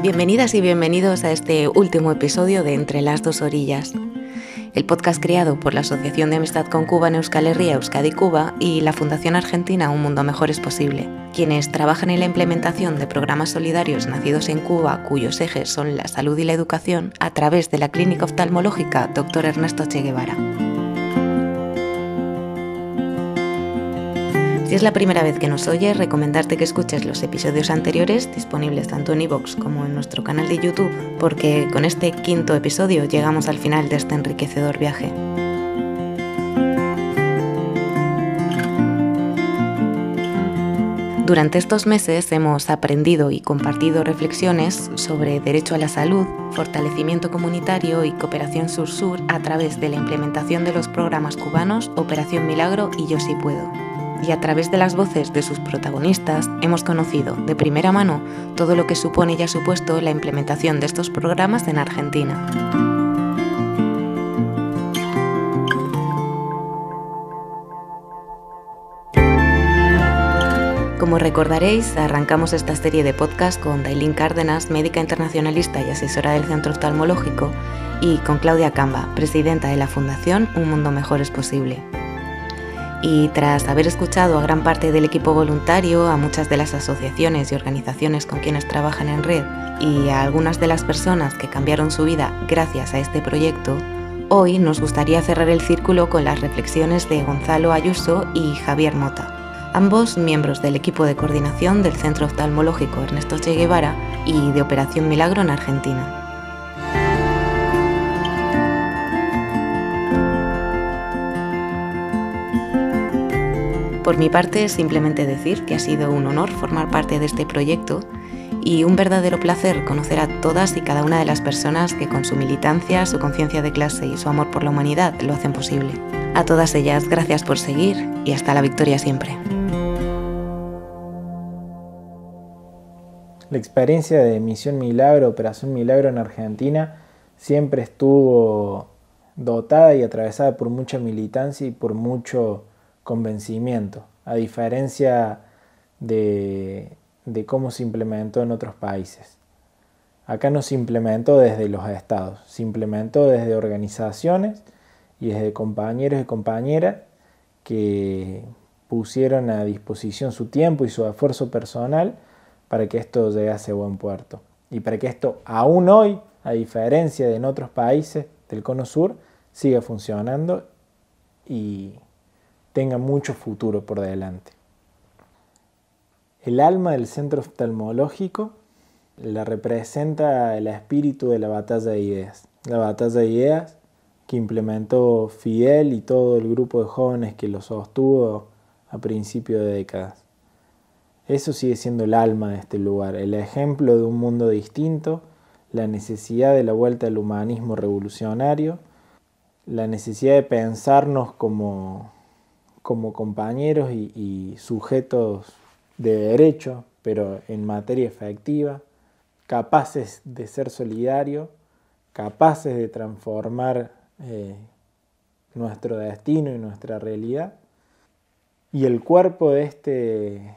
Bienvenidas y bienvenidos a este último episodio de Entre las dos orillas, el podcast creado por la Asociación de Amistad con Cuba en Euskal Herria, Euskadi Cuba y la Fundación Argentina Un Mundo Mejor es Posible, quienes trabajan en la implementación de programas solidarios nacidos en Cuba cuyos ejes son la salud y la educación a través de la clínica oftalmológica Dr. Ernesto Che Guevara. Si es la primera vez que nos oyes, recomendarte que escuches los episodios anteriores, disponibles tanto en iVoox como en nuestro canal de YouTube, porque con este quinto episodio llegamos al final de este enriquecedor viaje. Durante estos meses hemos aprendido y compartido reflexiones sobre derecho a la salud, fortalecimiento comunitario y cooperación sur-sur a través de la implementación de los programas cubanos Operación Milagro y Yo Sí Puedo. Y a través de las voces de sus protagonistas hemos conocido de primera mano todo lo que supone y ha supuesto la implementación de estos programas en Argentina. Como recordaréis, arrancamos esta serie de podcast con Dailín Cárdenas, médica internacionalista y asesora del Centro Oftalmológico, y con Claudia Camba, presidenta de la Fundación Un Mundo Mejor es Posible. Y tras haber escuchado a gran parte del equipo voluntario, a muchas de las asociaciones y organizaciones con quienes trabajan en red y a algunas de las personas que cambiaron su vida gracias a este proyecto, hoy nos gustaría cerrar el círculo con las reflexiones de Gonzalo Ayuso y Javier Mota, ambos miembros del equipo de coordinación del Centro Oftalmológico Ernesto Che Guevara y de Operación Milagro en Argentina. Por mi parte, simplemente decir que ha sido un honor formar parte de este proyecto y un verdadero placer conocer a todas y cada una de las personas que con su militancia, su conciencia de clase y su amor por la humanidad lo hacen posible. A todas ellas, gracias por seguir y hasta la victoria siempre. La experiencia de Misión Milagro, Operación Milagro en Argentina, siempre estuvo dotada y atravesada por mucha militancia y por mucho convencimiento, a diferencia de cómo se implementó en otros países. Acá no se implementó desde los estados, se implementó desde organizaciones y desde compañeros y compañeras que pusieron a disposición su tiempo y su esfuerzo personal para que esto llegase a buen puerto. Y para que esto aún hoy, a diferencia de en otros países del Cono Sur, siga funcionando y tenga mucho futuro por delante. El alma del centro oftalmológico la representa el espíritu de la batalla de ideas. La batalla de ideas que implementó Fidel y todo el grupo de jóvenes que lo sostuvo a principios de décadas. Eso sigue siendo el alma de este lugar, el ejemplo de un mundo distinto, la necesidad de la vuelta al humanismo revolucionario, la necesidad de pensarnos como compañeros y sujetos de derecho, pero en materia efectiva, capaces de ser solidarios, capaces de transformar nuestro destino y nuestra realidad. Y el cuerpo de este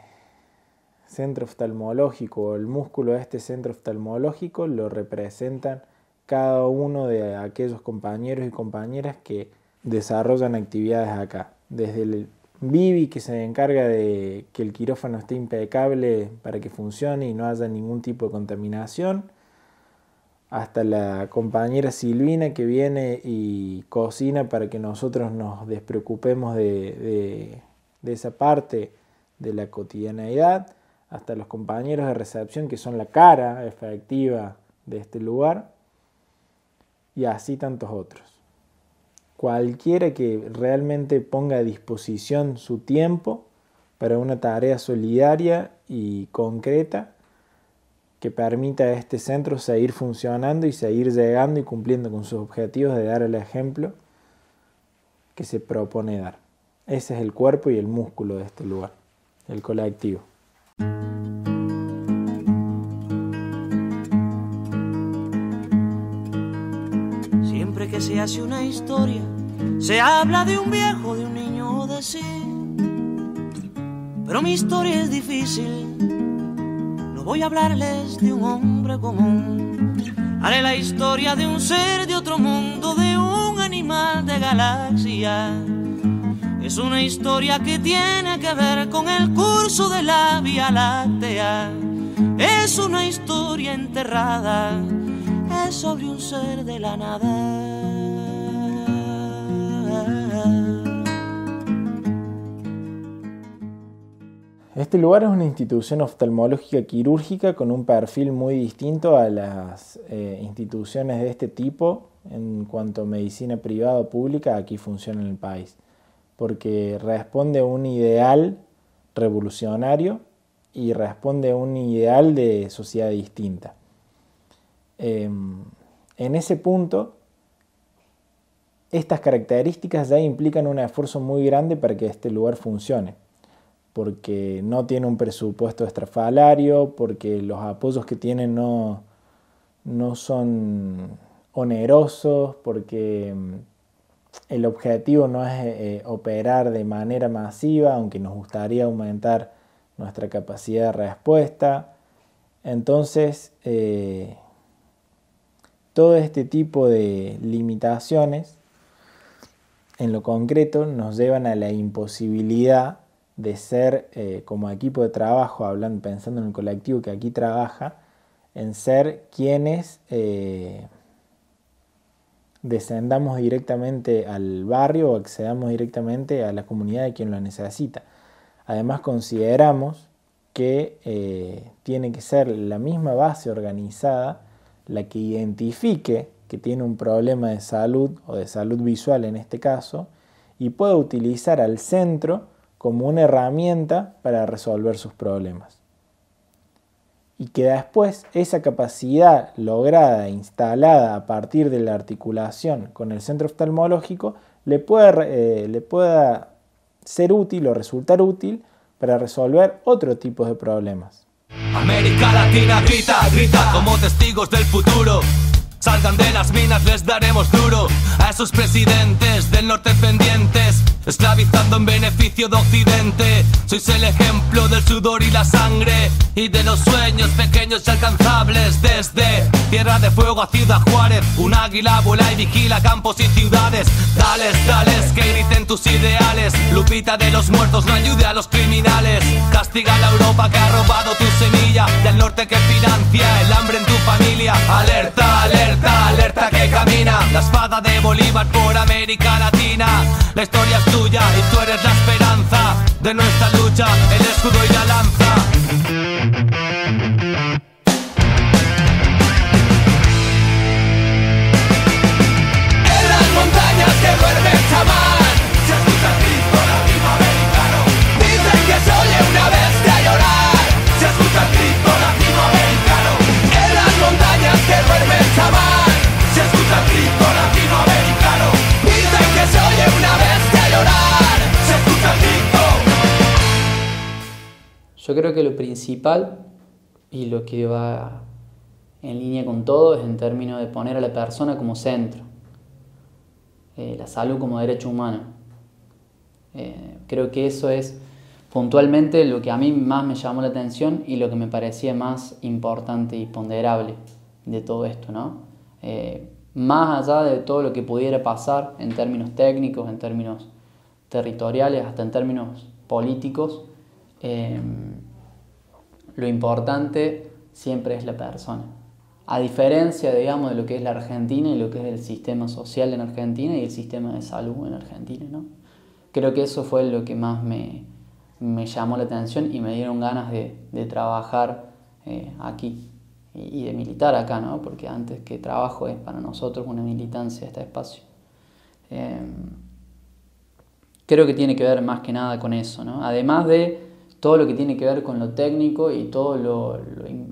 centro oftalmológico, el músculo de este centro oftalmológico, lo representan cada uno de aquellos compañeros y compañeras que desarrollan actividades acá. Desde el Vivi, que se encarga de que el quirófano esté impecable para que funcione y no haya ningún tipo de contaminación, hasta la compañera Silvina, que viene y cocina para que nosotros nos despreocupemos de esa parte de la cotidianeidad, hasta los compañeros de recepción, que son la cara efectiva de este lugar, y así tantos otros. Cualquiera que realmente ponga a disposición su tiempo para una tarea solidaria y concreta que permita a este centro seguir funcionando y seguir llegando y cumpliendo con sus objetivos de dar el ejemplo que se propone dar. Ese es el cuerpo y el músculo de este lugar, el colectivo. Siempre que se hace una historia, se habla de un viejo, de un niño o de sí. Pero mi historia es difícil, no voy a hablarles de un hombre común. Haré la historia de un ser de otro mundo, de un animal de galaxia. Es una historia que tiene que ver con el curso de la Vía Láctea. Es una historia enterrada, es sobre un ser de la nada. Este lugar es una institución oftalmológica quirúrgica con un perfil muy distinto a las instituciones de este tipo en cuanto a medicina privada o pública aquí funciona en el país, porque responde a un ideal revolucionario y responde a un ideal de sociedad distinta. En ese punto, estas características ya implican un esfuerzo muy grande para que este lugar funcione, porque no tiene un presupuesto estrafalario, porque los apoyos que tiene no son onerosos, porque el objetivo no es operar de manera masiva, aunque nos gustaría aumentar nuestra capacidad de respuesta. Entonces, todo este tipo de limitaciones, en lo concreto, nos llevan a la imposibilidad de ser, como equipo de trabajo, pensando en el colectivo que aquí trabaja, en ser quienes descendamos directamente al barrio o accedamos directamente a la comunidad de quien lo necesita. Además, consideramos que tiene que ser la misma base organizada la que identifique que tiene un problema de salud o de salud visual en este caso y pueda utilizar al centro como una herramienta para resolver sus problemas. Y que después esa capacidad lograda, instalada a partir de la articulación con el centro oftalmológico, le pueda ser útil o resultar útil para resolver otro tipo de problemas. América Latina grita, grita como testigos del futuro. Salgan de las minas, les daremos duro a esos presidentes del norte pendientes, esclavizando en beneficio de Occidente. Sois el ejemplo del sudor y la sangre y de los sueños pequeños y alcanzables. Desde Tierra de Fuego a Ciudad Juárez, un águila vuela y vigila campos y ciudades. Dales, dales, que griten tus ideales. Lupita de los muertos no ayude a los criminales. Castiga a la Europa que ha robado tu semilla, del norte que financia el hambre en tu familia. Alerta, alerta, alerta que camina la espada de Bolívar por América Latina. La historia es tuya y tú eres la esperanza de nuestra lucha, el escudo y la lanza. En las montañas que duerme el chamán se escucha el grito latinoamericano. Dicen que se oye una bestia llorar, se escucha el grito latinoamericano. En las montañas que duerme el chamán se escucha el grito latinoamericano. Dicen que se oye una bestia llorar, se escucha el grito. Yo creo que lo principal y lo que va en línea con todo es en términos de poner a la persona como centro, la salud como derecho humano. Creo que eso es puntualmente lo que a mí más me llamó la atención y lo que me parecía más importante y ponderable de todo esto, ¿no? Más allá de todo lo que pudiera pasar en términos técnicos, en términos territoriales, hasta en términos políticos, lo importante siempre es la persona. A diferencia, digamos, de lo que es la Argentina y lo que es el sistema social en Argentina y el sistema de salud en Argentina, ¿no? Creo que eso fue lo que más me llamó la atención y me dieron ganas de trabajar aquí y de militar acá, ¿no? Porque antes que trabajo es para nosotros una militancia este espacio. Creo que tiene que ver más que nada con eso, ¿no? Además de todo lo que tiene que ver con lo técnico y toda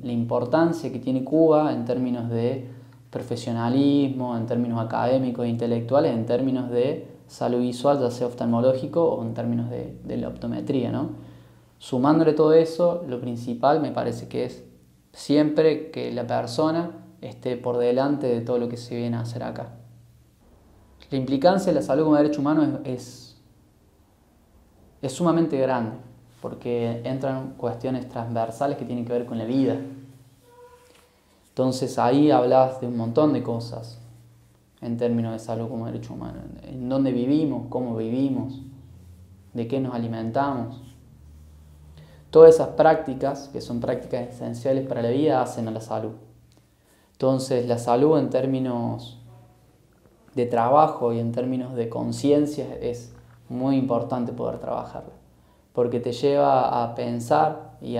la importancia que tiene Cuba en términos de profesionalismo, en términos académicos e intelectuales, en términos de salud visual, ya sea oftalmológico o en términos de la optometría, ¿no? Sumándole todo eso, lo principal me parece que es siempre que la persona esté por delante de todo lo que se viene a hacer acá. La implicancia de la salud como derecho humano es sumamente grande. porque entran cuestiones transversales que tienen que ver con la vida. Entonces ahí hablabas de un montón de cosas en términos de salud como derecho humano, en dónde vivimos, cómo vivimos, de qué nos alimentamos. Todas esas prácticas, que son prácticas esenciales para la vida, hacen a la salud. Entonces la salud en términos de trabajo y en términos de conciencia es muy importante poder trabajarla, porque te lleva a pensar y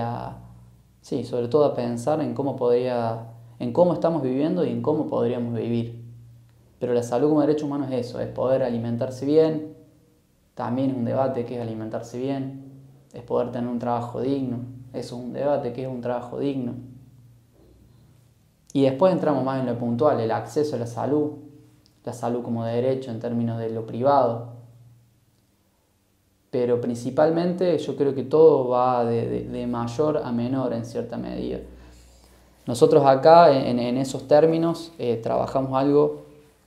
sobre todo a pensar en cómo estamos viviendo y en cómo podríamos vivir. Pero la salud como derecho humano es eso, es poder alimentarse bien. También es un debate qué es alimentarse bien, es poder tener un trabajo digno. Eso es un debate qué es un trabajo digno. Y después entramos más en lo puntual, el acceso a la salud como derecho en términos de lo privado. Pero principalmente yo creo que todo va de mayor a menor en cierta medida. Nosotros acá en esos términos trabajamos algo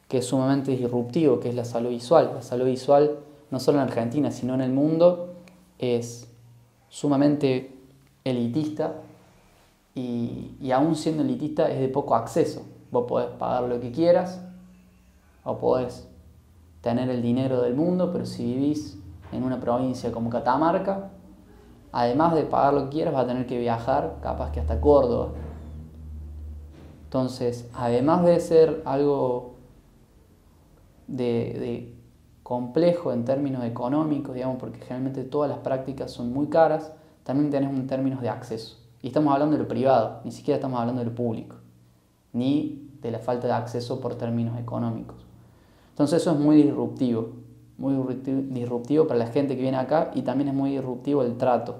que es sumamente disruptivo, que es la salud visual. La salud visual, no solo en Argentina, sino en el mundo, es sumamente elitista y aún siendo elitista es de poco acceso. Vos podés pagar lo que quieras o podés tener el dinero del mundo, pero si vivís en una provincia como Catamarca, además de pagar lo que quieras, vas a tener que viajar capaz que hasta Córdoba. Entonces, además de ser algo de complejo en términos económicos, digamos, porque generalmente todas las prácticas son muy caras, también tenemos en términos de acceso. Y estamos hablando de lo privado, ni siquiera estamos hablando de lo público, ni de la falta de acceso por términos económicos. Entonces eso es muy disruptivo para la gente que viene acá, y también es muy disruptivo el trato,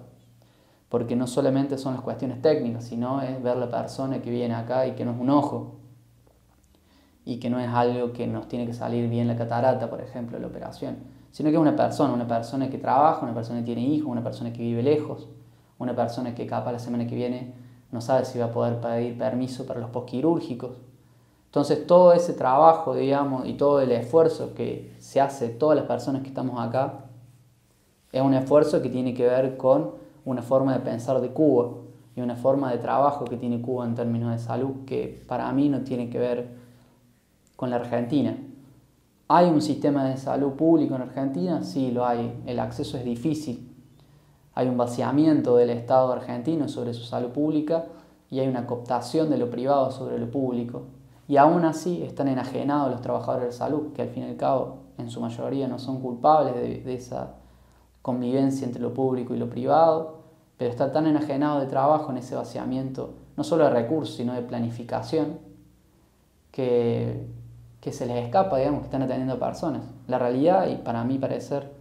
porque no solamente son las cuestiones técnicas, sino es ver la persona que viene acá y que no es un ojo, y que no es algo que nos tiene que salir bien la catarata, por ejemplo, la operación, sino que es una persona que trabaja, una persona que tiene hijos, una persona que vive lejos, una persona que capaz la semana que viene no sabe si va a poder pedir permiso para los postquirúrgicos. Entonces todo ese trabajo, digamos, y todo el esfuerzo que se hace todas las personas que estamos acá, es un esfuerzo que tiene que ver con una forma de pensar de Cuba y una forma de trabajo que tiene Cuba en términos de salud, que para mí no tiene que ver con la Argentina. ¿Hay un sistema de salud público en Argentina? Sí, lo hay. El acceso es difícil. Hay un vaciamiento del Estado argentino sobre su salud pública y hay una cooptación de lo privado sobre lo público. Y aún así están enajenados los trabajadores de salud, que al fin y al cabo, en su mayoría, no son culpables de esa convivencia entre lo público y lo privado, pero están tan enajenados de trabajo en ese vaciamiento, no solo de recursos, sino de planificación, que se les escapa, digamos, que están atendiendo a personas. La realidad, y para mí parecer,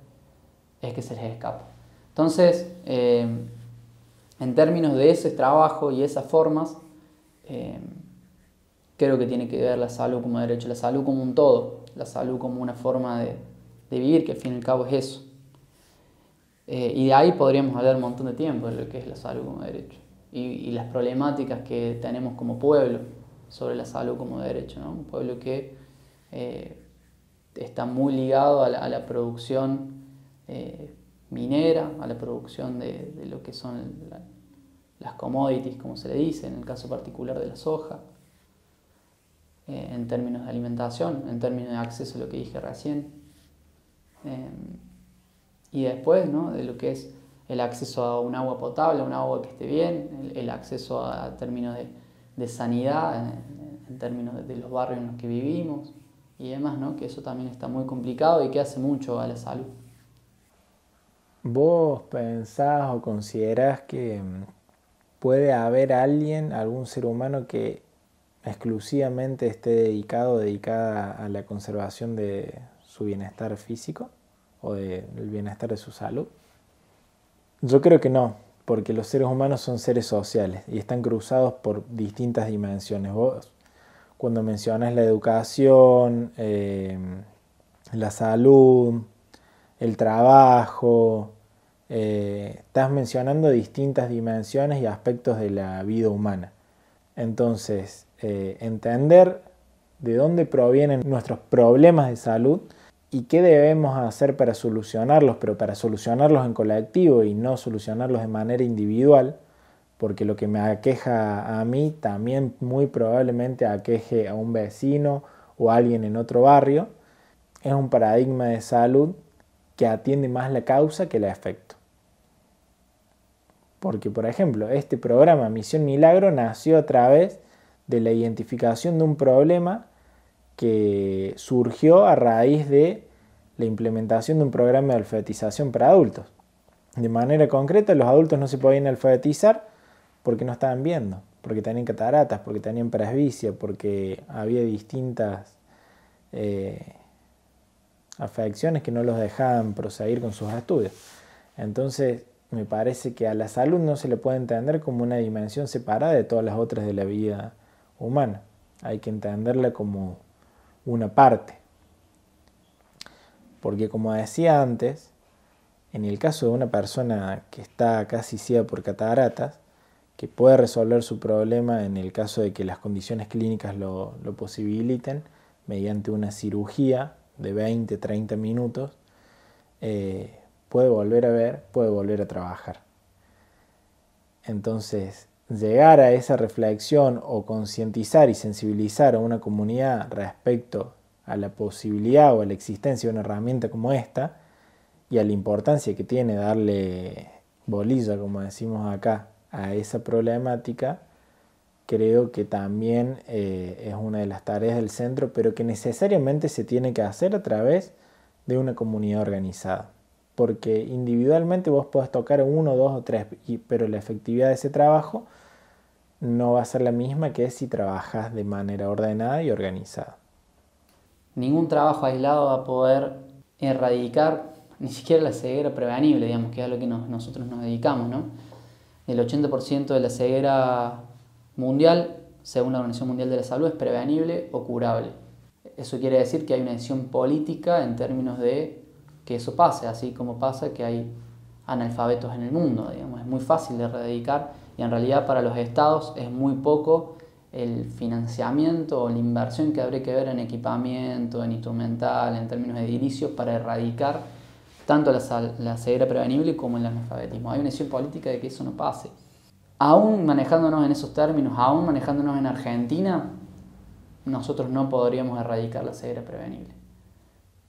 es que se les escapa. Entonces, en términos de ese trabajo y esas formas, creo que tiene que ver la salud como derecho, la salud como un todo, la salud como una forma de vivir, que al fin y al cabo es eso. Y de ahí podríamos hablar un montón de tiempo de lo que es la salud como derecho y las problemáticas que tenemos como pueblo sobre la salud como derecho, ¿no? Un pueblo que está muy ligado a la producción minera, a la producción de lo que son las commodities, como se le dice, en el caso particular de la soja, en términos de alimentación, en términos de acceso a lo que dije recién, y después, ¿no?, de lo que es el acceso a un agua potable, a un agua que esté bien, el acceso a términos de sanidad, en términos de los barrios en los que vivimos y demás, ¿no?, que eso también está muy complicado y que hace mucho a la salud. ¿Vos pensás o considerás que puede haber algún ser humano que exclusivamente esté dedicada a la conservación de su bienestar físico o del bienestar de su salud? Yo creo que no, porque los seres humanos son seres sociales y están cruzados por distintas dimensiones. Vos, cuando mencionas la educación, la salud, el trabajo, estás mencionando distintas dimensiones y aspectos de la vida humana. Entonces, entender de dónde provienen nuestros problemas de salud ¿Y qué debemos hacer para solucionarlos? Pero para solucionarlos en colectivo y no solucionarlos de manera individual, porque lo que me aqueja a mí también muy probablemente aqueje a un vecino o a alguien en otro barrio, es un paradigma de salud que atiende más la causa que el efecto. Porque, por ejemplo, este programa Misión Milagro nació a través de la identificación de un problema que surgió a raíz de la implementación de un programa de alfabetización para adultos. De manera concreta, los adultos no se podían alfabetizar porque no estaban viendo, porque tenían cataratas, porque tenían presbicia, porque había distintas afecciones que no los dejaban proseguir con sus estudios. Entonces, me parece que a la salud no se le puede entender como una dimensión separada de todas las otras de la vida humana. Hay que entenderla como una parte. Porque como decía antes, en el caso de una persona que está casi ciega por cataratas, que puede resolver su problema en el caso de que las condiciones clínicas lo posibiliten, mediante una cirugía de 20-30 minutos, puede volver a ver, puede volver a trabajar. Entonces, llegar a esa reflexión o concientizar y sensibilizar a una comunidad respecto a la posibilidad o a la existencia de una herramienta como esta y a la importancia que tiene darle bolilla, como decimos acá, a esa problemática, creo que también es una de las tareas del centro, pero que necesariamente se tiene que hacer a través de una comunidad organizada. Porque individualmente vos podés tocar 1, 2 o 3, pero la efectividad de ese trabajo no va a ser la misma que si trabajas de manera ordenada y organizada. Ningún trabajo aislado va a poder erradicar ni siquiera la ceguera prevenible, digamos, que es a lo que nosotros nos dedicamos, ¿no? El 80% de la ceguera mundial, según la Organización Mundial de la Salud, es prevenible o curable. Eso quiere decir que hay una decisión política en términos de que eso pase, así como pasa que hay analfabetos en el mundo, digamos. Es muy fácil de erradicar y en realidad para los estados es muy poco el financiamiento o la inversión que habría que ver en equipamiento, en instrumental, en términos de edilicios para erradicar tanto la ceguera prevenible como el analfabetismo. Hay una decisión política de que eso no pase. Aún manejándonos en esos términos, aún manejándonos en Argentina, nosotros no podríamos erradicar la ceguera prevenible.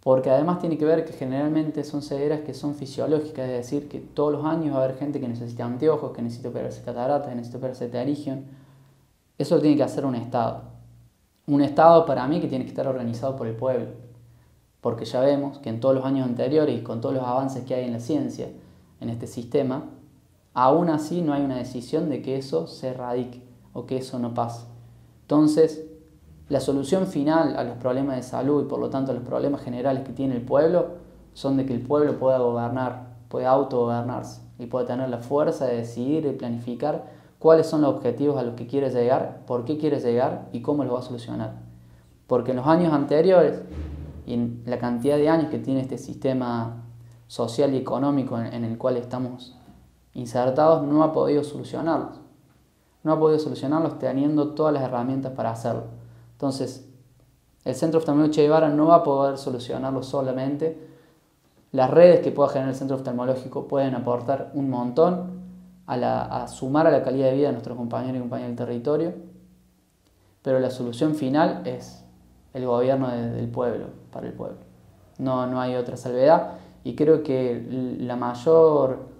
Porque además tiene que ver que generalmente son cegueras que son fisiológicas, es decir, que todos los años va a haber gente que necesita anteojos, que necesita operarse cataratas, que necesita operarse pterygium. Eso lo tiene que hacer un Estado. Un Estado para mí que tiene que estar organizado por el pueblo. Porque ya vemos que en todos los años anteriores y con todos los avances que hay en la ciencia, en este sistema, aún así no hay una decisión de que eso se erradique o que eso no pase. Entonces, la solución final a los problemas de salud y por lo tanto a los problemas generales que tiene el pueblo son de que el pueblo pueda gobernar, pueda autogobernarse y pueda tener la fuerza de decidir y planificar cuáles son los objetivos a los que quiere llegar, por qué quiere llegar y cómo los va a solucionar. Porque en los años anteriores y en la cantidad de años que tiene este sistema social y económico en el cual estamos insertados, no ha podido solucionarlos. No ha podido solucionarlos teniendo todas las herramientas para hacerlo. Entonces, el Centro Oftalmológico Che Guevara no va a poder solucionarlo solamente. Las redes que pueda generar el Centro Oftalmológico pueden aportar un montón a sumar a la calidad de vida de nuestros compañeros y compañeras del territorio, pero la solución final es el gobierno del pueblo, para el pueblo. No hay otra salvedad y creo que la mayor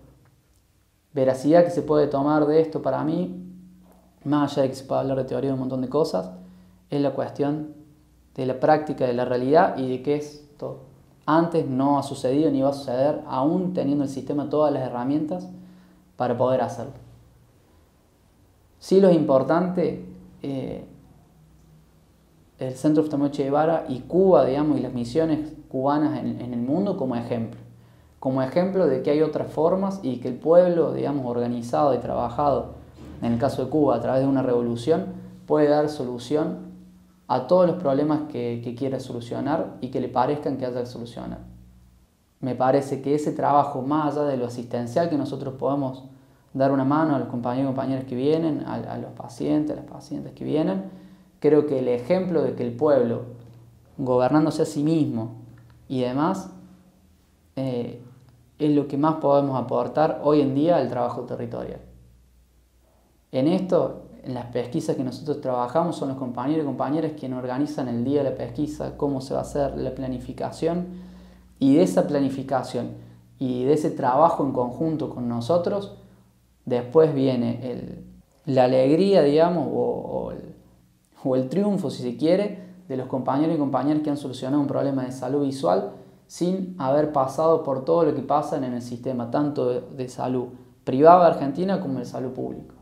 veracidad que se puede tomar de esto para mí, más allá de que se pueda hablar de teoría de un montón de cosas, es la cuestión de la práctica, de la realidad y de que esto antes no ha sucedido ni va a suceder, aún teniendo el sistema todas las herramientas para poder hacerlo. Sí, lo importante, el Centro Oftalmológico Che Guevara y Cuba, digamos, y las misiones cubanas en el mundo como ejemplo de que hay otras formas y que el pueblo, digamos, organizado y trabajado, en el caso de Cuba, a través de una revolución, puede dar solución a todos los problemas que quiera solucionar y que le parezcan que haya que solucionar. Me parece que ese trabajo, más allá de lo asistencial que nosotros podemos dar una mano a los compañeros y compañeras que vienen, a los pacientes, a las pacientes que vienen, creo que el ejemplo de que el pueblo, gobernándose a sí mismo y demás, es lo que más podemos aportar hoy en día al trabajo territorial. En esto, en las pesquisas que nosotros trabajamos, son los compañeros y compañeras quienes organizan el día de la pesquisa, cómo se va a hacer la planificación, y de esa planificación y de ese trabajo en conjunto con nosotros, después viene la alegría, digamos, o el triunfo, si se quiere, de los compañeros y compañeras que han solucionado un problema de salud visual sin haber pasado por todo lo que pasa en el sistema, tanto de salud privada de Argentina como de salud pública.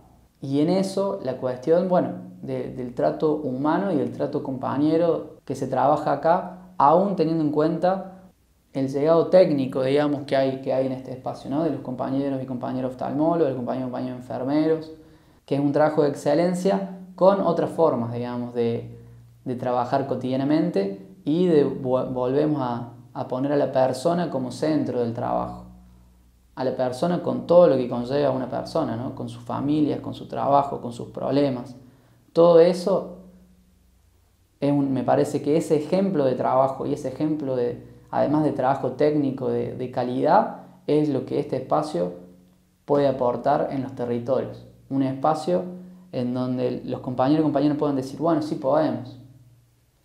Y en eso la cuestión, del trato humano y del trato compañero que se trabaja acá, aún teniendo en cuenta el llegado técnico, digamos, que hay en este espacio, ¿no? De los compañeros y compañeras oftalmólogos, de los compañeros y compañeras enfermeros, que es un trabajo de excelencia con otras formas, digamos, de trabajar cotidianamente y volvemos a poner a la persona como centro del trabajo. A la persona con todo lo que conlleva una persona, ¿no? Con sus familias, con su trabajo, con sus problemas. Todo eso, me parece que ese ejemplo de trabajo y ese ejemplo además de trabajo técnico de calidad, es lo que este espacio puede aportar en los territorios. Un espacio en donde los compañeros y compañeras puedan decir, bueno, sí podemos,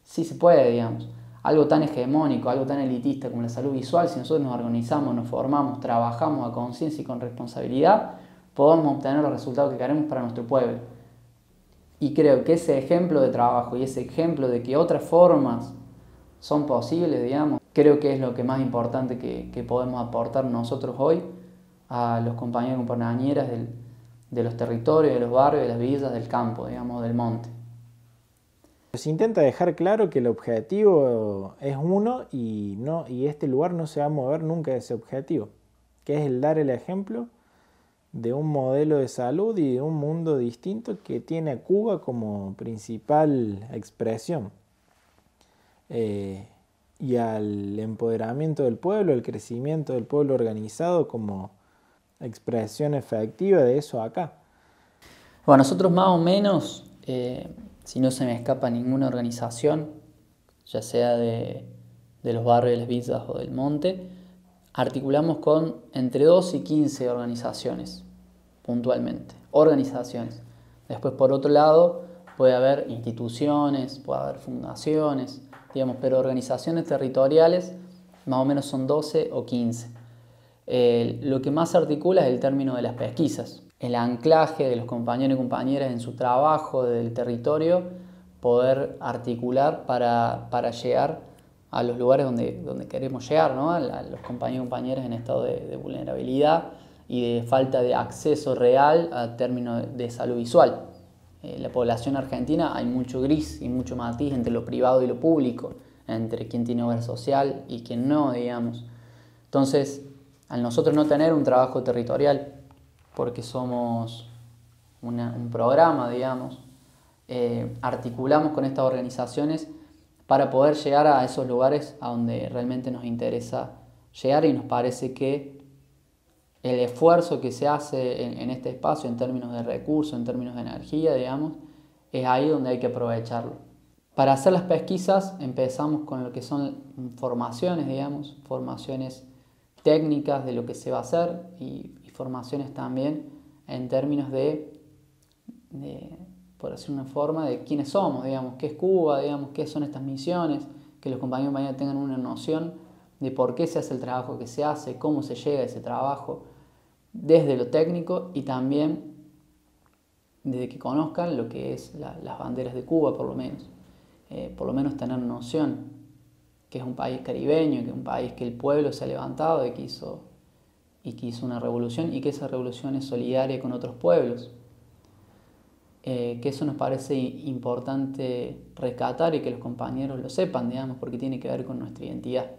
sí se puede, digamos. Algo tan hegemónico, algo tan elitista como la salud visual, si nosotros nos organizamos, nos formamos, trabajamos a conciencia y con responsabilidad, podemos obtener los resultados que queremos para nuestro pueblo. Y creo que ese ejemplo de trabajo y ese ejemplo de que otras formas son posibles, digamos, creo que es lo que más importante que podemos aportar nosotros hoy a los compañeros y compañeras de los territorios, de los barrios, de las villas, del campo, digamos, del monte. Se intenta dejar claro que el objetivo es uno y este lugar no se va a mover nunca de ese objetivo, que es el dar el ejemplo de un modelo de salud y de un mundo distinto que tiene a Cuba como principal expresión. Y al empoderamiento del pueblo, el crecimiento del pueblo organizado como expresión efectiva de eso acá. Bueno, nosotros más o menos, si no se me escapa ninguna organización, ya sea de los barrios, de las villas o del monte, articulamos con entre 12 y 15 organizaciones, puntualmente, organizaciones. Después, por otro lado, puede haber instituciones, puede haber fundaciones, digamos, pero organizaciones territoriales más o menos son 12 o 15. Lo que más se articula es el término de las pesquisas, el anclaje de los compañeros y compañeras en su trabajo del territorio, poder articular para llegar a los lugares donde queremos llegar, ¿no? A los compañeros y compañeras en estado de vulnerabilidad y de falta de acceso real a términos de salud visual. La población argentina hay mucho gris y mucho matiz entre lo privado y lo público, entre quien tiene obra social y quien no, digamos. Entonces, al nosotros no tener un trabajo territorial, porque somos un programa, digamos, articulamos con estas organizaciones para poder llegar a esos lugares a donde realmente nos interesa llegar, y nos parece que el esfuerzo que se hace en este espacio en términos de recursos, en términos de energía, digamos, es ahí donde hay que aprovecharlo. Para hacer las pesquisas empezamos con lo que son formaciones, digamos, formaciones técnicas de lo que se va a hacer y formaciones también en términos de, por decir una forma, de quiénes somos, digamos, qué es Cuba, digamos, qué son estas misiones, que los compañeros y compañeras tengan una noción de por qué se hace el trabajo que se hace, cómo se llega a ese trabajo, desde lo técnico y también desde que conozcan lo que es las banderas de Cuba, por lo menos tener noción que es un país caribeño, que es un país que el pueblo se ha levantado y que hizo una revolución, y que esa revolución es solidaria con otros pueblos. Que eso nos parece importante rescatar y que los compañeros lo sepan, digamos, porque tiene que ver con nuestra identidad.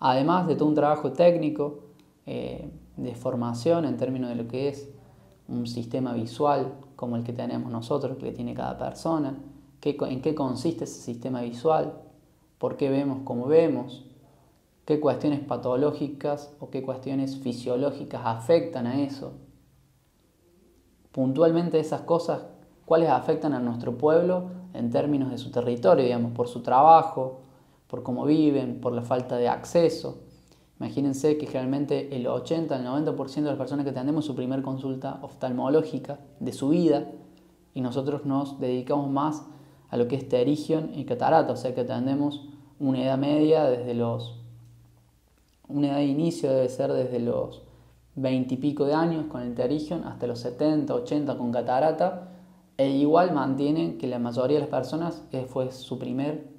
Además de todo un trabajo técnico, de formación en términos de lo que es un sistema visual como el que tenemos nosotros, que tiene cada persona, en qué consiste ese sistema visual, por qué vemos como vemos, qué cuestiones patológicas o qué cuestiones fisiológicas afectan a eso. Puntualmente esas cosas, cuáles afectan a nuestro pueblo en términos de su territorio, digamos, por su trabajo, por cómo viven, por la falta de acceso. Imagínense que generalmente el 80, el 90% de las personas que atendemos su primer consulta oftalmológica de su vida, y nosotros nos dedicamos más a lo que es pterigión y catarata, o sea que atendemos una edad media una edad de inicio debe ser desde los 20 y pico de años con el pterigión hasta los 70, 80 con catarata, e igual mantienen que la mayoría de las personas fue su primer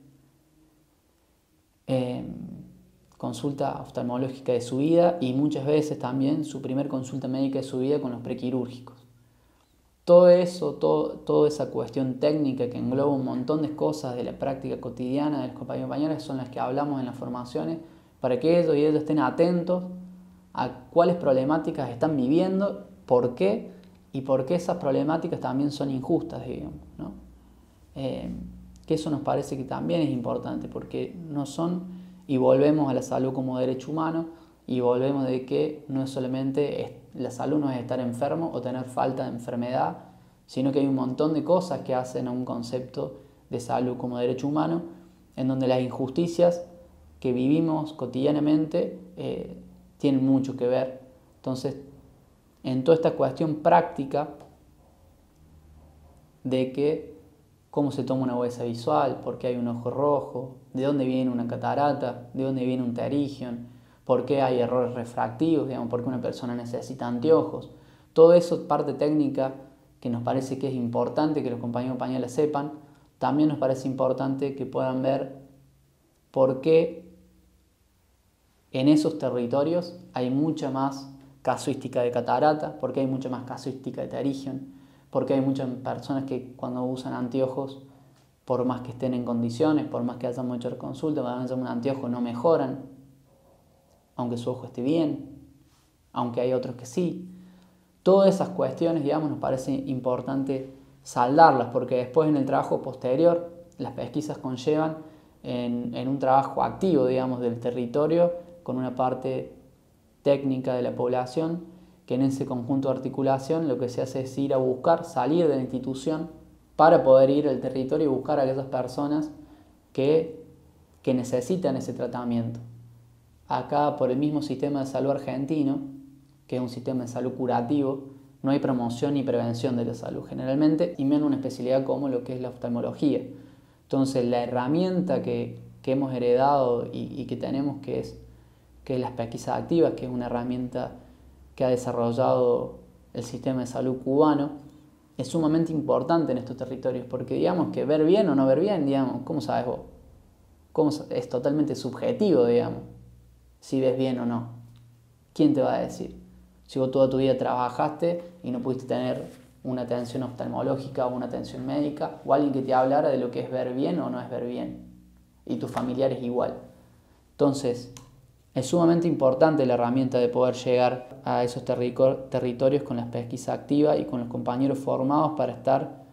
consulta oftalmológica de su vida y muchas veces también su primer consulta médica de su vida con los prequirúrgicos. Todo eso, toda esa cuestión técnica que engloba un montón de cosas de la práctica cotidiana de los compañeros y compañeras son las que hablamos en las formaciones para que ellos y ellos estén atentos a cuáles problemáticas están viviendo, por qué y por qué esas problemáticas también son injustas, digamos, ¿no? Que eso nos parece que también es importante porque no son, y volvemos a la salud como derecho humano y volvemos de que no es solamente la salud no es estar enfermo o tener falta de enfermedad, sino que hay un montón de cosas que hacen a un concepto de salud como derecho humano, en donde las injusticias que vivimos cotidianamente tienen mucho que ver. Entonces, en toda esta cuestión práctica de que cómo se toma una huesa visual, por qué hay un ojo rojo, de dónde viene una catarata, de dónde viene un pterigión, por qué hay errores refractivos, digamos, por qué una persona necesita anteojos. Todo eso, parte técnica que nos parece que es importante que los compañeros y compañeras sepan. También nos parece importante que puedan ver por qué en esos territorios hay mucha más casuística de catarata, por qué hay mucha más casuística de pterigión, por qué hay muchas personas que cuando usan anteojos, por más que estén en condiciones, por más que hayan muchas consultas, cuando usan un anteojo no mejoran, aunque su ojo esté bien, aunque hay otros que sí. Todas esas cuestiones, digamos, nos parece importante saldarlas, porque después en el trabajo posterior, las pesquisas conllevan en un trabajo activo, digamos, del territorio, con una parte técnica de la población, que en ese conjunto de articulación lo que se hace es ir a buscar, salir de la institución, para poder ir al territorio y buscar a aquellas personas que necesitan ese tratamiento. Acá, por el mismo sistema de salud argentino, que es un sistema de salud curativo, no hay promoción ni prevención de la salud generalmente, y menos una especialidad como lo que es la oftalmología. Entonces, la herramienta que hemos heredado y que tenemos, que es las pesquisas activas, que es una herramienta que ha desarrollado el sistema de salud cubano, es sumamente importante en estos territorios, porque digamos que ver bien o no ver bien, digamos, ¿cómo sabes vos? Es totalmente subjetivo, digamos, si ves bien o no. ¿Quién te va a decir? Si vos toda tu vida trabajaste y no pudiste tener una atención oftalmológica o una atención médica, o alguien que te hablara de lo que es ver bien o no es ver bien, y tus familiares igual. Entonces, es sumamente importante la herramienta de poder llegar a esos territorios con las pesquisas activas y con los compañeros formados para estar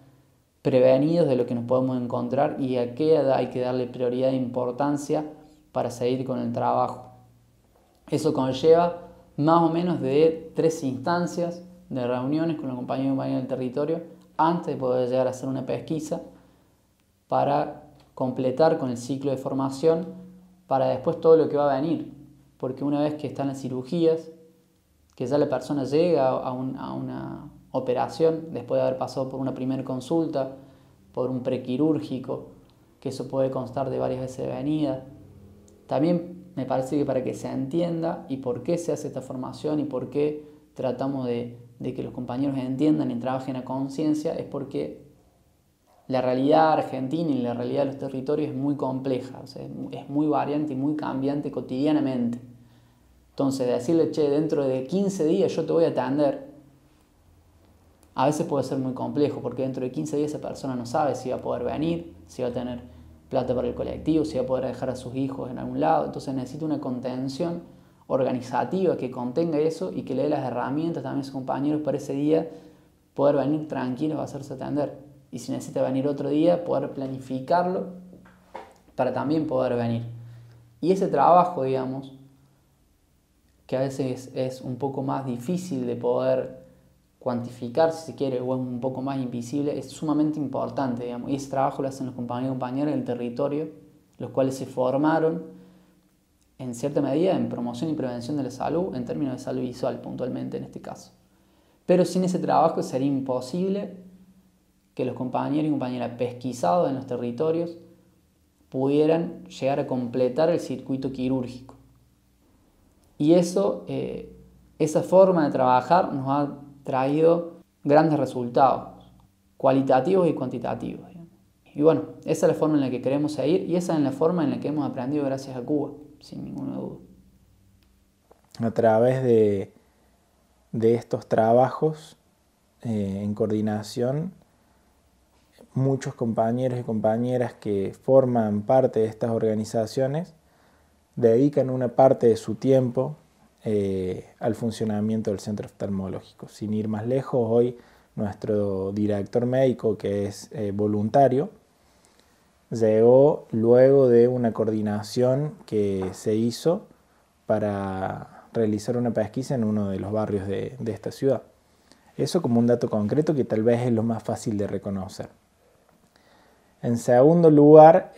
prevenidos de lo que nos podemos encontrar y a qué edad hay que darle prioridad e importancia para seguir con el trabajo. Eso conlleva más o menos de 3 instancias de reuniones con los compañeros y compañeras del territorio antes de poder llegar a hacer una pesquisa para completar con el ciclo de formación para después todo lo que va a venir. Porque una vez que están las cirugías, que ya la persona llega a una operación, después de haber pasado por una primera consulta, por un prequirúrgico, que eso puede constar de varias veces de venida. También me parece que para que se entienda y por qué se hace esta formación y por qué tratamos de que los compañeros entiendan y trabajen a conciencia, es porque la realidad argentina y la realidad de los territorios es muy compleja, o sea, es muy variante y muy cambiante cotidianamente. Entonces, decirle, che, dentro de 15 días yo te voy a atender, a veces puede ser muy complejo, porque dentro de 15 días esa persona no sabe si va a poder venir, si va a tener plata para el colectivo, si va a poder dejar a sus hijos en algún lado. Entonces necesita una contención organizativa que contenga eso y que le dé las herramientas también a sus compañeros para ese día poder venir tranquilos a hacerse atender. Y si necesita venir otro día, poder planificarlo para también poder venir. Y ese trabajo, digamos, que a veces es un poco más difícil de poder cuantificar, si se quiere, o es un poco más invisible, es sumamente importante, digamos. Y ese trabajo lo hacen los compañeros y compañeras del territorio los cuales se formaron en cierta medida en promoción y prevención de la salud, en términos de salud visual puntualmente en este caso. Pero sin ese trabajo sería imposible que los compañeros y compañeras pesquisados en los territorios pudieran llegar a completar el circuito quirúrgico. Y eso, esa forma de trabajar nos ha traído grandes resultados, cualitativos y cuantitativos. Y bueno, esa es la forma en la que queremos seguir y esa es la forma en la que hemos aprendido gracias a Cuba, sin ninguna duda. A través de estos trabajos en coordinación, muchos compañeros y compañeras que forman parte de estas organizaciones dedican una parte de su tiempo al funcionamiento del centro oftalmológico. Sin ir más lejos, hoy nuestro director médico, que es voluntario, llegó luego de una coordinación que se hizo para realizar una pesquisa en uno de los barrios de esta ciudad. Eso como un dato concreto que tal vez es lo más fácil de reconocer. En segundo lugar,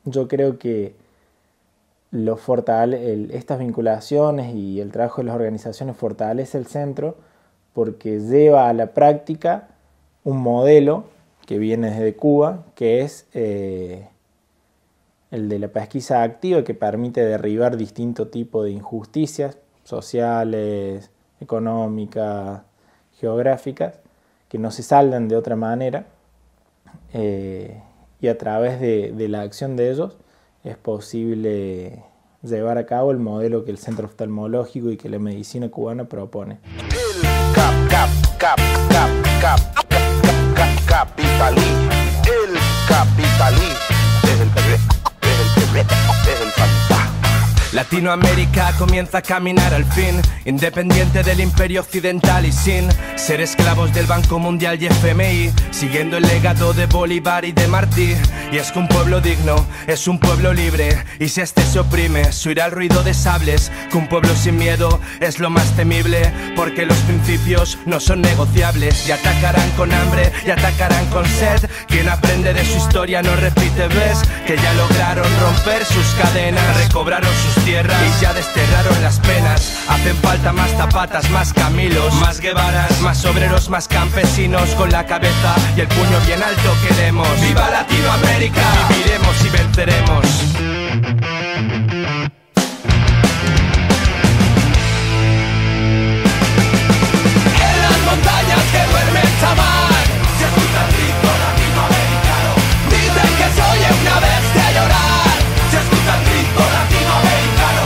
yo creo que estas vinculaciones y el trabajo de las organizaciones fortalece el centro porque lleva a la práctica un modelo que viene desde Cuba, que es el de la pesquisa activa, que permite derribar distintos tipos de injusticias sociales, económicas, geográficas, que no se saldan de otra manera, y a través de la acción de ellos es posible llevar a cabo el modelo que el centro oftalmológico y que la medicina cubana propone. Latinoamérica comienza a caminar al fin, independiente del imperio occidental y sin ser esclavos del Banco Mundial y FMI, siguiendo el legado de Bolívar y de Martí. Y es que un pueblo digno es un pueblo libre, y si este se oprime, se oirá el ruido de sables, que un pueblo sin miedo es lo más temible, porque los principios no son negociables, y atacarán con hambre y atacarán con sed. Quien aprende de su historia no repite, ves que ya lograron romper sus cadenas, recobraron sus tierras y ya desterraron las penas. Hacen falta más Zapatas, más Camilos, más Guevaras, más obreros, más campesinos, con la cabeza y el puño bien alto queremos. ¡Viva Latinoamérica! Viviremos y venceremos. En las montañas que duerme el chamán, se escucha el grito latinoamericano. Dicen que se oye una bestia llorar, se escucha el grito latinoamericano.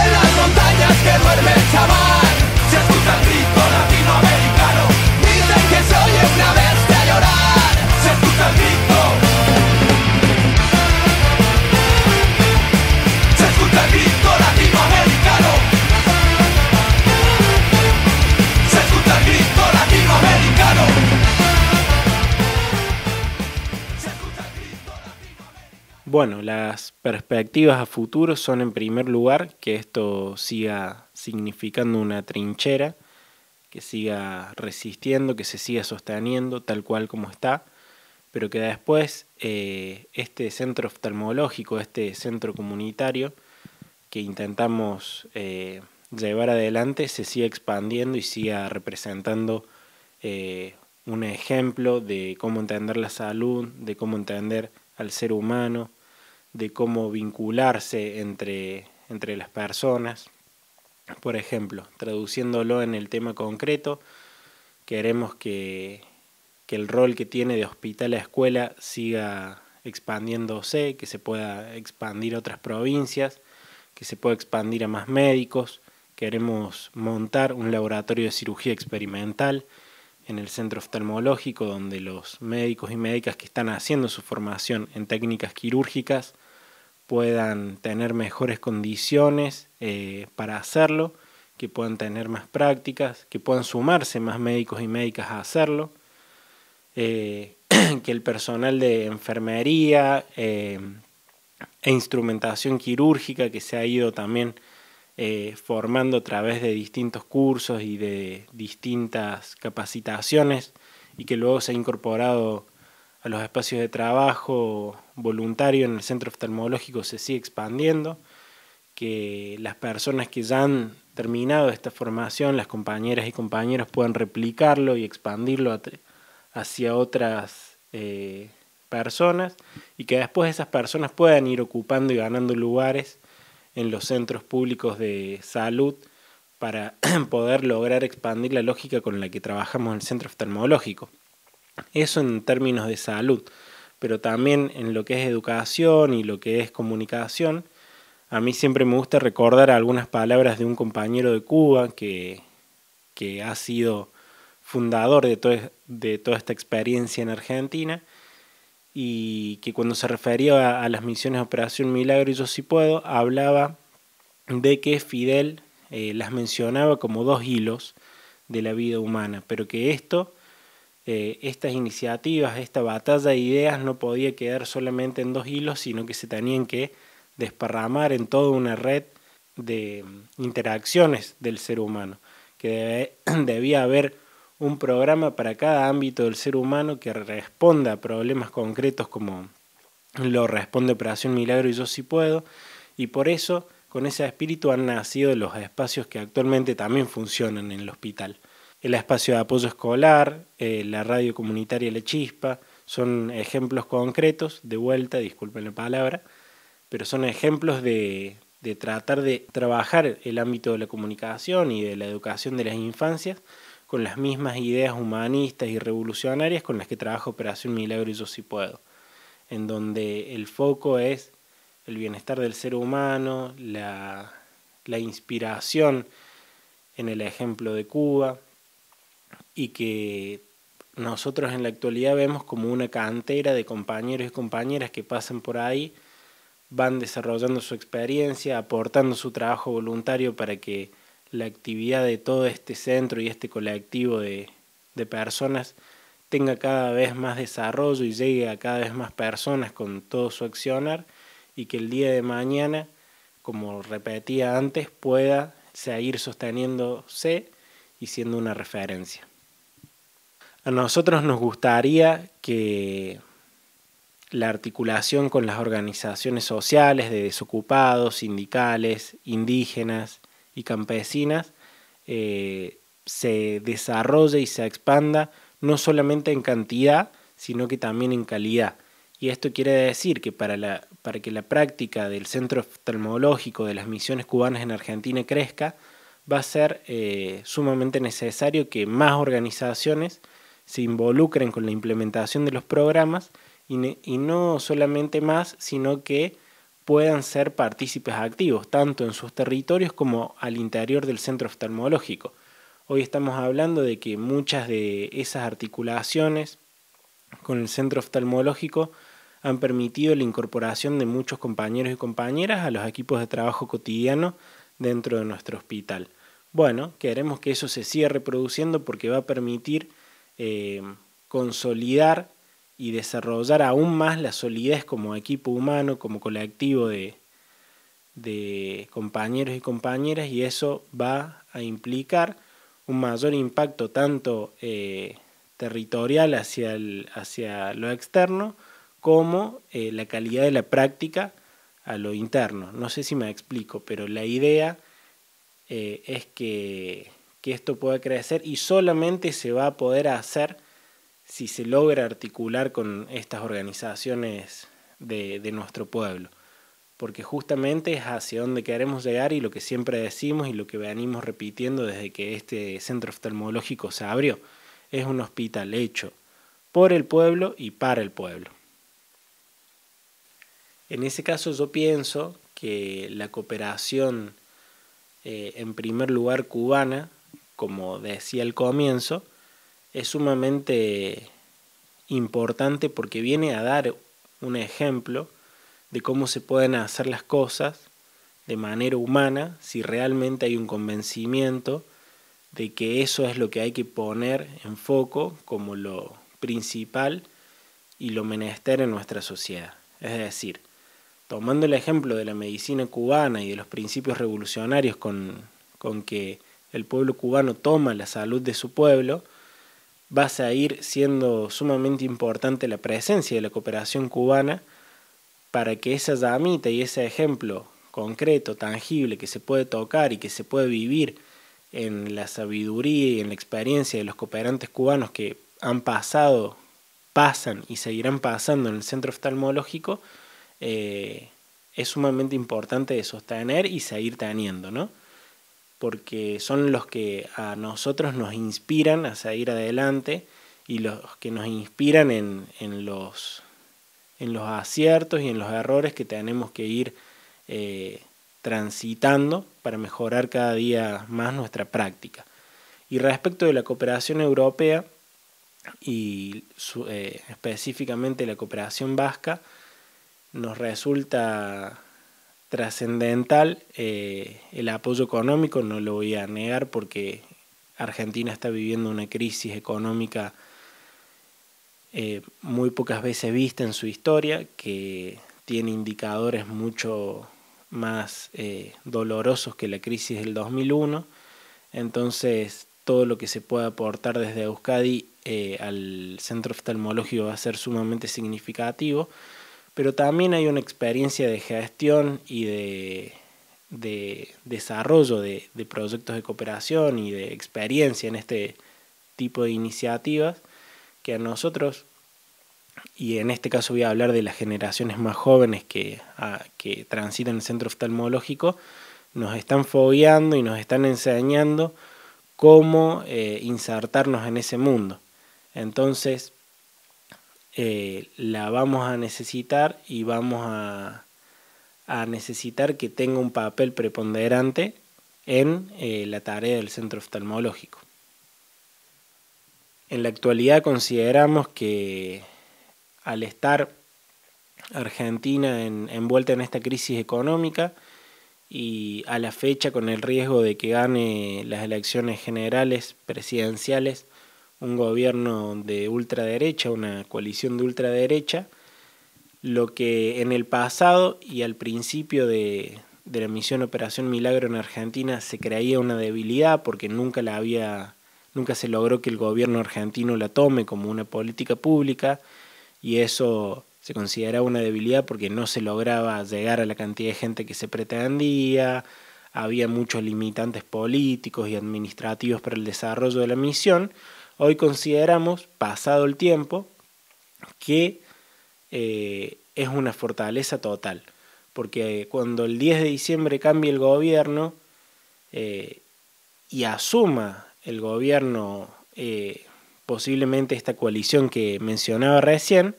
En las montañas que duerme el chamán, se escucha el grito latinoamericano. Dicen que se oye una bestia llorar, se escucha el grito. Se escucha el grito latinoamericano. Se escucha el grito latinoamericano. Bueno, las perspectivas a futuro son, en primer lugar, que esto siga significando una trinchera, que siga resistiendo, que se siga sosteniendo tal cual como está, pero que después este centro oftalmológico, este centro comunitario que intentamos llevar adelante, se siga expandiendo y siga representando un ejemplo de cómo entender la salud, de cómo entender al ser humano, de cómo vincularse entre las personas. Por ejemplo, traduciéndolo en el tema concreto, queremos que el rol que tiene de hospital a escuela siga expandiéndose, que se pueda expandir a otras provincias, que se pueda expandir a más médicos. Queremos montar un laboratorio de cirugía experimental en el centro oftalmológico, donde los médicos y médicas que están haciendo su formación en técnicas quirúrgicas puedan tener mejores condiciones para hacerlo, que puedan tener más prácticas, que puedan sumarse más médicos y médicas a hacerlo, que el personal de enfermería e instrumentación quirúrgica que se ha ido también formando a través de distintos cursos y de distintas capacitaciones y que luego se ha incorporado a los espacios de trabajo voluntario en el centro oftalmológico se sigue expandiendo, que las personas que ya han terminado esta formación, las compañeras y compañeros, puedan replicarlo y expandirlo hacia otras personas, y que después esas personas puedan ir ocupando y ganando lugares en los centros públicos de salud para poder lograr expandir la lógica con la que trabajamos en el centro oftalmológico. Eso en términos de salud, pero también en lo que es educación y lo que es comunicación. A mí siempre me gusta recordar algunas palabras de un compañero de Cuba que ha sido fundador de toda esta experiencia en Argentina, y que cuando se refería a las misiones de Operación Milagro y Yo Sí Puedo, hablaba de que Fidel las mencionaba como 2 hilos de la vida humana, pero que estas iniciativas, esta batalla de ideas no podía quedar solamente en 2 hilos, sino que se tenían que desparramar en toda una red de interacciones del ser humano, que debía haber un programa para cada ámbito del ser humano que responda a problemas concretos como lo responde Operación Milagro y Yo Sí Puedo, y por eso con ese espíritu han nacido los espacios que actualmente también funcionan en el hospital. El espacio de apoyo escolar, la radio comunitaria La Chispa, son ejemplos concretos, de vuelta, disculpen la palabra, pero son ejemplos de tratar de trabajar el ámbito de la comunicación y de la educación de las infancias con las mismas ideas humanistas y revolucionarias con las que trabaja Operación Milagro y Yo Sí Puedo, en donde el foco es el bienestar del ser humano, la inspiración en el ejemplo de Cuba, y que nosotros en la actualidad vemos como una cantera de compañeros y compañeras que pasan por ahí, van desarrollando su experiencia, aportando su trabajo voluntario para que la actividad de todo este centro y este colectivo de personas tenga cada vez más desarrollo y llegue a cada vez más personas con todo su accionar, y que el día de mañana, como repetía antes, pueda seguir sosteniéndose y siendo una referencia. A nosotros nos gustaría que la articulación con las organizaciones sociales de desocupados, sindicales, indígenas y campesinas se desarrolle y se expanda no solamente en cantidad, sino que también en calidad. Y esto quiere decir que para que la práctica del centro oftalmológico de las misiones cubanas en Argentina crezca, va a ser sumamente necesario que más organizaciones se involucren con la implementación de los programas, y no solamente más, sino que puedan ser partícipes activos, tanto en sus territorios como al interior del centro oftalmológico. Hoy estamos hablando de que muchas de esas articulaciones con el centro oftalmológico han permitido la incorporación de muchos compañeros y compañeras a los equipos de trabajo cotidiano dentro de nuestro hospital. Bueno, queremos que eso se siga reproduciendo porque va a permitir consolidar y desarrollar aún más la solidez como equipo humano, como colectivo de compañeros y compañeras, y eso va a implicar un mayor impacto tanto territorial hacia lo externo, como la calidad de la práctica a lo interno. No sé si me explico, pero la idea es que esto pueda crecer, y solamente se va a poder hacer si se logra articular con estas organizaciones de nuestro pueblo, porque justamente es hacia donde queremos llegar, y lo que siempre decimos y lo que venimos repitiendo desde que este centro oftalmológico se abrió: es un hospital hecho por el pueblo y para el pueblo. En ese caso yo pienso que la cooperación, en primer lugar cubana, como decía al comienzo, es sumamente importante porque viene a dar un ejemplo de cómo se pueden hacer las cosas de manera humana si realmente hay un convencimiento de que eso es lo que hay que poner en foco como lo principal y lo menester en nuestra sociedad. Es decir, tomando el ejemplo de la medicina cubana y de los principios revolucionarios con que el pueblo cubano toma la salud de su pueblo, va a seguir siendo sumamente importante la presencia de la cooperación cubana para que esa llamita y ese ejemplo concreto, tangible, que se puede tocar y que se puede vivir en la sabiduría y en la experiencia de los cooperantes cubanos que han pasado, pasan y seguirán pasando en el centro oftalmológico, es sumamente importante de sostener y seguir teniendo, ¿no? Porque son los que a nosotros nos inspiran a seguir adelante y los que nos inspiran en los aciertos y en los errores que tenemos que ir transitando para mejorar cada día más nuestra práctica. Y respecto de la cooperación europea y específicamente la cooperación vasca, nos resulta trascendental el apoyo económico, no lo voy a negar porque Argentina está viviendo una crisis económica muy pocas veces vista en su historia, que tiene indicadores mucho más dolorosos que la crisis del 2001. Entonces todo lo que se pueda aportar desde Euskadi al centro oftalmológico va a ser sumamente significativo, pero también hay una experiencia de gestión y de desarrollo de proyectos de cooperación y de experiencia en este tipo de iniciativas que a nosotros, y en este caso voy a hablar de las generaciones más jóvenes que transitan el centro oftalmológico, nos están fogueando y nos están enseñando cómo insertarnos en ese mundo. Entonces la vamos a necesitar y vamos a necesitar que tenga un papel preponderante en la tarea del centro oftalmológico. En la actualidad consideramos que al estar Argentina envuelta en esta crisis económica y a la fecha con el riesgo de que gane las elecciones generales presidenciales un gobierno de ultraderecha, una coalición de ultraderecha, lo que en el pasado y al principio de la misión Operación Milagro en Argentina se creía una debilidad porque nunca se logró que el gobierno argentino la tome como una política pública, y eso se consideraba una debilidad porque no se lograba llegar a la cantidad de gente que se pretendía, había muchos limitantes políticos y administrativos para el desarrollo de la misión. Hoy consideramos, pasado el tiempo, que es una fortaleza total, porque cuando el 10 de diciembre cambie el gobierno y asuma el gobierno posiblemente esta coalición que mencionaba recién,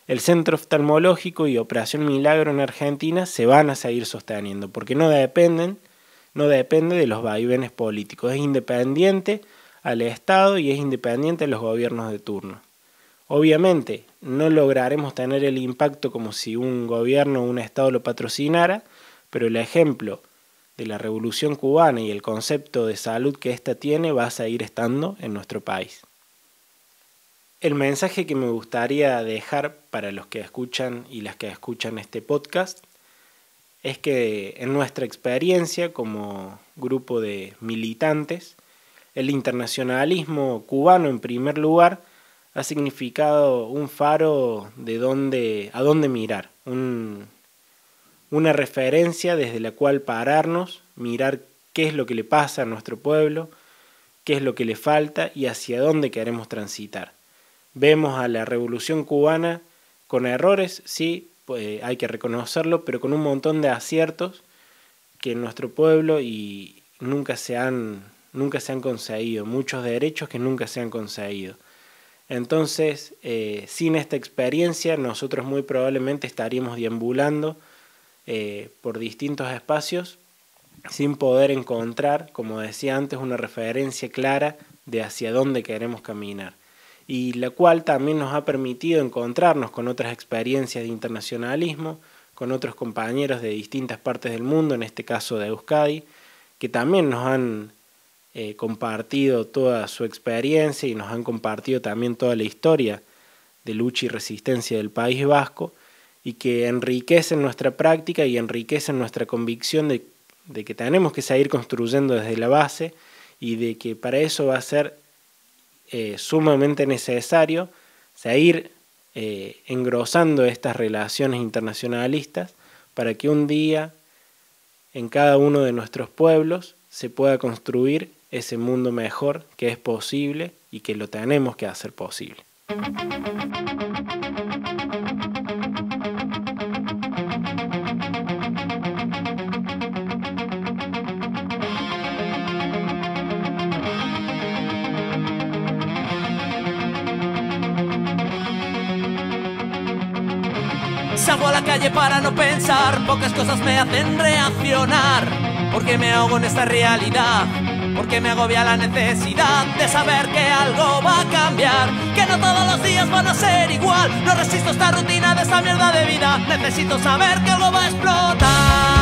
el centro oftalmológico y Operación Milagro en Argentina se van a seguir sosteniendo, porque no depende de los vaivenes políticos, es independiente al Estado y es independiente de los gobiernos de turno. Obviamente no lograremos tener el impacto como si un gobierno o un Estado lo patrocinara, pero el ejemplo de la Revolución Cubana y el concepto de salud que ésta tiene va a seguir estando en nuestro país. El mensaje que me gustaría dejar para los que escuchan y las que escuchan este podcast es que en nuestra experiencia como grupo de militantes, el internacionalismo cubano en primer lugar ha significado un faro de a dónde mirar, una referencia desde la cual pararnos, mirar qué es lo que le pasa a nuestro pueblo, qué es lo que le falta y hacia dónde queremos transitar. Vemos a la Revolución Cubana con errores, sí, pues hay que reconocerlo, pero con un montón de aciertos que en nuestro pueblo y nunca se han conseguido, muchos derechos que nunca se han conseguido. Entonces, sin esta experiencia, nosotros muy probablemente estaríamos deambulando por distintos espacios sin poder encontrar, como decía antes, una referencia clara de hacia dónde queremos caminar, y la cual también nos ha permitido encontrarnos con otras experiencias de internacionalismo, con otros compañeros de distintas partes del mundo, en este caso de Euskadi, que también nos han compartido toda su experiencia y nos han compartido también toda la historia de lucha y resistencia del País Vasco, y que enriquecen nuestra práctica y enriquecen nuestra convicción de que tenemos que seguir construyendo desde la base y de que para eso va a ser sumamente necesario seguir engrosando estas relaciones internacionalistas para que un día en cada uno de nuestros pueblos se pueda construir ese mundo mejor que es posible y que lo tenemos que hacer posible. Salgo a la calle para no pensar, pocas cosas me hacen reaccionar, porque me ahogo en esta realidad, porque me agobia la necesidad de saber que algo va a cambiar, que no todos los días van a ser igual. No resisto esta rutina de esta mierda de vida, necesito saber que algo va a explotar.